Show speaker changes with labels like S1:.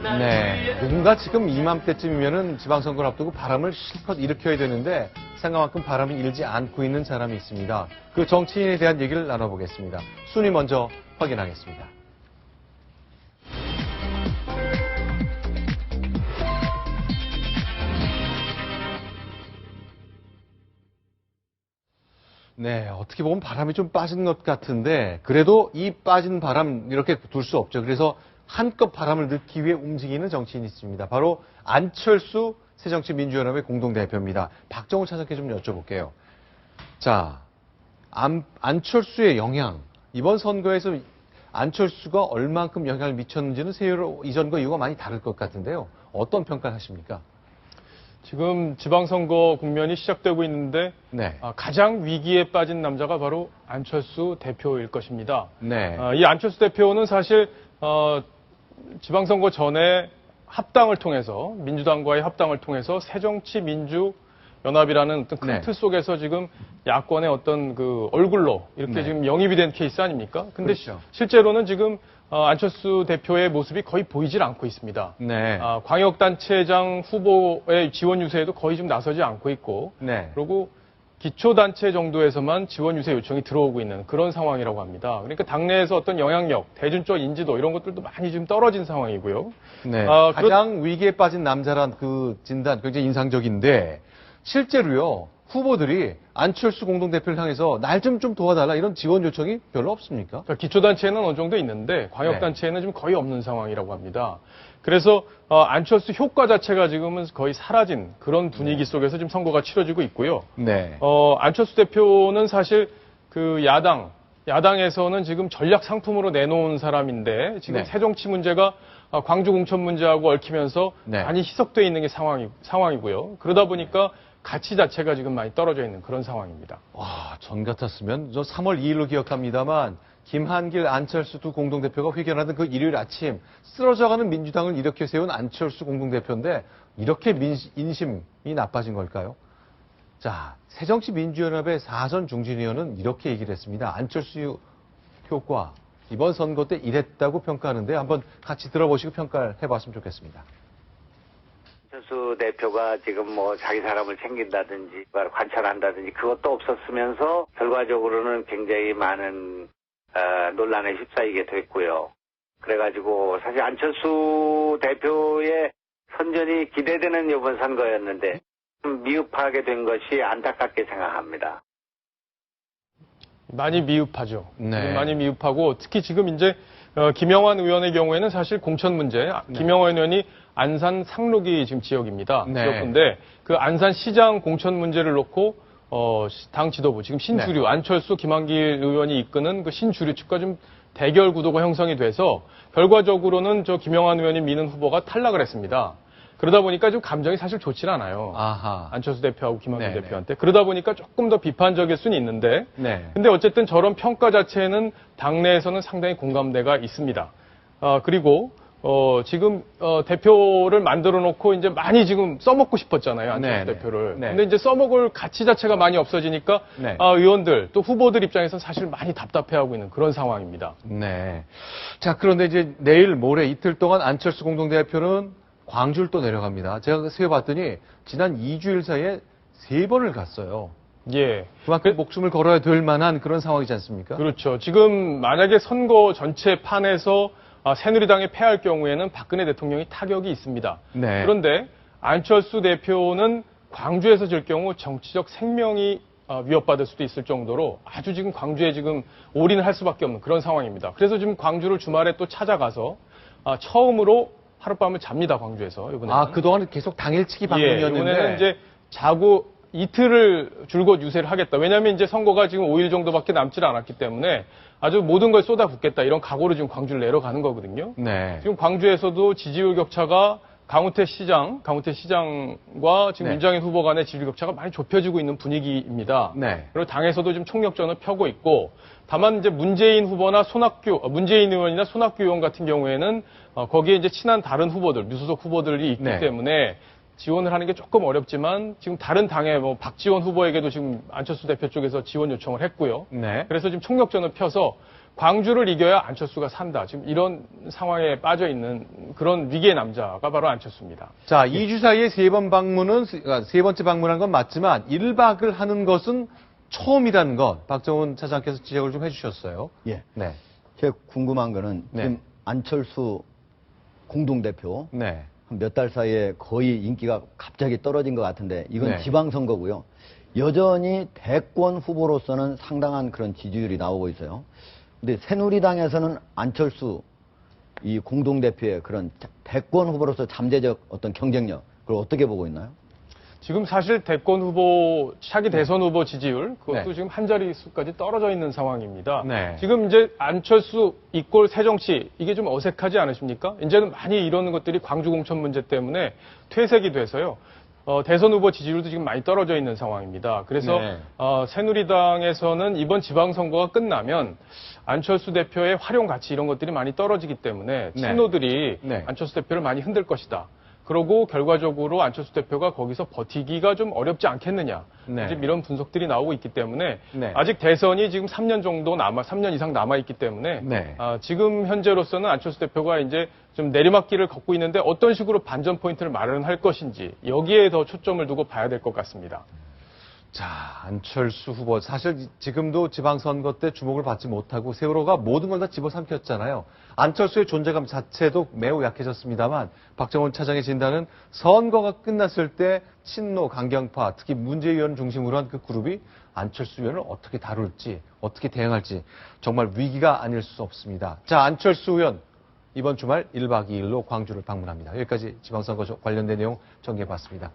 S1: 네, 누군가 지금 이맘때쯤이면은 지방선거를 앞두고 바람을 실컷 일으켜야 되는데 생각만큼 바람이 일지 않고 있는 사람이 있습니다. 그 정치인에 대한 얘기를 나눠보겠습니다. 순위 먼저 확인하겠습니다. 네, 어떻게 보면 바람이 좀 빠진 것 같은데 그래도 이 빠진 바람 이렇게 둘 수 없죠. 그래서 한껏 바람을 넣기 위해 움직이는 정치인이 있습니다. 바로 안철수 새정치민주연합의 공동대표입니다. 박정우 차장께 좀 여쭤볼게요. 자, 안철수의 영향, 이번 선거에서 안철수가 얼만큼 영향을 미쳤는지는 세월 이전과 이유가 많이 다를 것 같은데요. 어떤 평가를 하십니까?
S2: 지금 지방선거 국면이 시작되고 있는데
S1: 네.
S2: 가장 위기에 빠진 남자가 바로 안철수 대표일 것입니다.
S1: 네.
S2: 이 안철수 대표는 사실 지방선거 전에 합당을 통해서 민주당과의 합당을 통해서 새정치민주연합이라는 어떤 큰 틀 속에서 지금 야권의 어떤 그 얼굴로 이렇게 지금 영입이 된 케이스 아닙니까? 근데
S1: 그렇죠.
S2: 실제로는 지금 안철수 대표의 모습이 거의 보이질 않고 있습니다.
S1: 네.
S2: 광역단체장 후보의 지원 유세에도 거의 좀 나서지 않고 있고,
S1: 네.
S2: 그리고 기초단체 정도에서만 지원 유세 요청이 들어오고 있는 그런 상황이라고 합니다. 그러니까 당내에서 어떤 영향력, 대중적 인지도 이런 것들도 많이 좀 떨어진 상황이고요.
S1: 네. 가장 위기에 빠진 남자란 그 진단 굉장히 인상적인데 실제로요. 후보들이 안철수 공동대표를 향해서 날 좀 도와달라 이런 지원 요청이 별로 없습니까?
S2: 기초단체에는 어느 정도 있는데 광역단체에는 좀 거의 없는 상황이라고 합니다. 그래서 안철수 효과 자체가 지금은 거의 사라진 그런 분위기 속에서 지금 선거가 치러지고 있고요.
S1: 네.
S2: 안철수 대표는 사실 그 야당에서는 지금 전략 상품으로 내놓은 사람인데 지금 새정치 문제가 광주 공천 문제하고 얽히면서 많이 희석되어 있는 게 상황이고요. 그러다 보니까 가치 자체가 지금 많이 떨어져 있는 그런 상황입니다.
S1: 와, 전 같았으면 저 3월 2일로 기억합니다만 김한길, 안철수 두 공동대표가 회견하던 그 일요일 아침 쓰러져가는 민주당을 이렇게 세운 안철수 공동대표인데 이렇게 인심이 나빠진 걸까요? 자, 새정치민주연합의 사전 중진위원은 이렇게 얘기를 했습니다. 안철수 효과 이번 선거 때 이랬다고 평가하는데 한번 같이 들어보시고 평가를 해봤으면 좋겠습니다.
S3: 안철수 대표가 지금 뭐 자기 사람을 챙긴다든지 관찰한다든지 그것도 없었으면서 결과적으로는 굉장히 많은 논란에 휩싸이게 됐고요. 그래가지고 사실 안철수 대표의 선전이 기대되는 이번 선거였는데 좀 미흡하게 된 것이 안타깝게 생각합니다.
S2: 많이 미흡하죠.
S1: 네.
S2: 많이 미흡하고 특히 지금 이제 김영환 의원의 경우에는 사실 공천 문제, 김영환 의원이 안산 상록이 지금 지역입니다. 지역인데 그 안산 시장 공천 문제를 놓고 당 지도부 지금 신주류 안철수 김한길 의원이 이끄는 그 신주류 측과 좀 대결 구도가 형성이 돼서 결과적으로는 저 김영환 의원이 미는 후보가 탈락을 했습니다. 그러다 보니까 좀 감정이 사실 좋질 않아요.
S1: 아하.
S2: 안철수 대표하고 김한길 대표한테. 그러다 보니까 조금 더 비판적일 수는 있는데 근데 어쨌든 저런 평가 자체는 당내에서는 상당히 공감대가 있습니다. 그리고 지금 대표를 만들어 놓고 이제 많이 지금 써먹고 싶었잖아요. 안철수 대표를. 근데 이제 써먹을 가치 자체가 많이 없어지니까 의원들 또 후보들 입장에서는 사실 많이 답답해하고 있는 그런 상황입니다.
S1: 네. 자, 그런데 이제 내일 모레 이틀 동안 안철수 공동대표는 광주를 또 내려갑니다. 제가 세어봤더니 지난 2주일 사이에 3번을 갔어요.
S2: 예.
S1: 그만큼 목숨을 걸어야 될 만한 그런 상황이지 않습니까?
S2: 그렇죠. 지금 만약에 선거 전체 판에서 새누리당이 패할 경우에는 박근혜 대통령이 타격이 있습니다. 그런데 안철수 대표는 광주에서 질 경우 정치적 생명이 위협받을 수도 있을 정도로 아주 지금 광주에 지금 올인을 할 수밖에 없는 그런 상황입니다. 그래서 지금 광주를 주말에 또 찾아가서 처음으로 하룻밤을 잡니다, 광주에서. 이번에는.
S1: 그동안은 계속 당일치기 방송이었는데.
S2: 이번에는 이제 자고 이틀을 줄곧 유세를 하겠다. 왜냐하면 이제 선거가 지금 5일 정도밖에 남질 않았기 때문에 아주 모든 걸 쏟아붓겠다. 이런 각오로 지금 광주를 내려가는 거거든요. 지금 광주에서도 지지율 격차가 강우태 시장과 지금 윤장현 후보 간의 지지율 격차가 많이 좁혀지고 있는 분위기입니다. 그리고 당에서도 지금 총력전을 펴고 있고, 다만 이제 문재인 의원이나 손학규 의원 같은 경우에는 거기에 이제 친한 다른 후보들, 무소속 후보들이 있기 때문에 지원을 하는 게 조금 어렵지만 지금 다른 당의 뭐 박지원 후보에게도 지금 안철수 대표 쪽에서 지원 요청을 했고요. 그래서 지금 총력전을 펴서 광주를 이겨야 안철수가 산다. 지금 이런 상황에 빠져 있는 그런 위기의 남자가 바로 안철수입니다.
S1: 자, 2주 사이에 3번 방문은, 세 번째 방문한 건 맞지만 1박을 하는 것은 처음이라는 것, 박정훈 차장께서 지적을 좀 해주셨어요.
S4: 예.
S1: 네.
S4: 제가 궁금한 거는
S1: 네.
S4: 지금 안철수 공동대표
S1: 네.
S4: 한 몇 달 사이에 거의 인기가 갑자기 떨어진 것 같은데 이건
S1: 네.
S4: 지방선거고요. 여전히 대권 후보로서는 상당한 그런 지지율이 나오고 있어요. 근데 새누리당에서는 안철수 이 공동대표의 그런 대권 후보로서 잠재적 어떤 경쟁력 그걸 어떻게 보고 있나요?
S2: 지금 사실 대권 후보, 차기 대선 후보 지지율, 그것도
S1: 네.
S2: 지금 한 자릿수까지 떨어져 있는 상황입니다.
S1: 네.
S2: 지금 이제 안철수 이꼴 새정치, 이게 좀 어색하지 않으십니까? 이제는 많이 이러는 것들이 광주 공천 문제 때문에 퇴색이 돼서요. 대선 후보 지지율도 지금 많이 떨어져 있는 상황입니다. 그래서
S1: 네.
S2: 새누리당에서는 이번 지방선거가 끝나면 안철수 대표의 활용 가치 이런 것들이 많이 떨어지기 때문에
S1: 네.
S2: 친노들이
S1: 네.
S2: 안철수 대표를 많이 흔들 것이다. 그러고 결과적으로 안철수 대표가 거기서 버티기가 좀 어렵지 않겠느냐.
S1: 네.
S2: 지금 이런 분석들이 나오고 있기 때문에
S1: 네.
S2: 아직 대선이 지금 3년 이상 남아 있기 때문에
S1: 네.
S2: 지금 현재로서는 안철수 대표가 이제 좀 내리막길을 걷고 있는데 어떤 식으로 반전 포인트를 마련할 것인지 여기에 더 초점을 두고 봐야 될 것 같습니다.
S1: 자, 안철수 후보. 사실 지금도 지방선거 때 주목을 받지 못하고 세월호가 모든 걸 다 집어삼켰잖아요. 안철수의 존재감 자체도 매우 약해졌습니다만 박정훈 차장의 진단은 선거가 끝났을 때 친노, 강경파, 특히 문재인 중심으로 한 그 그룹이 안철수 의원을 어떻게 다룰지, 어떻게 대응할지 정말 위기가 아닐 수 없습니다. 자, 안철수 의원 이번 주말 1박 2일로 광주를 방문합니다. 여기까지 지방선거 관련된 내용 정리해봤습니다.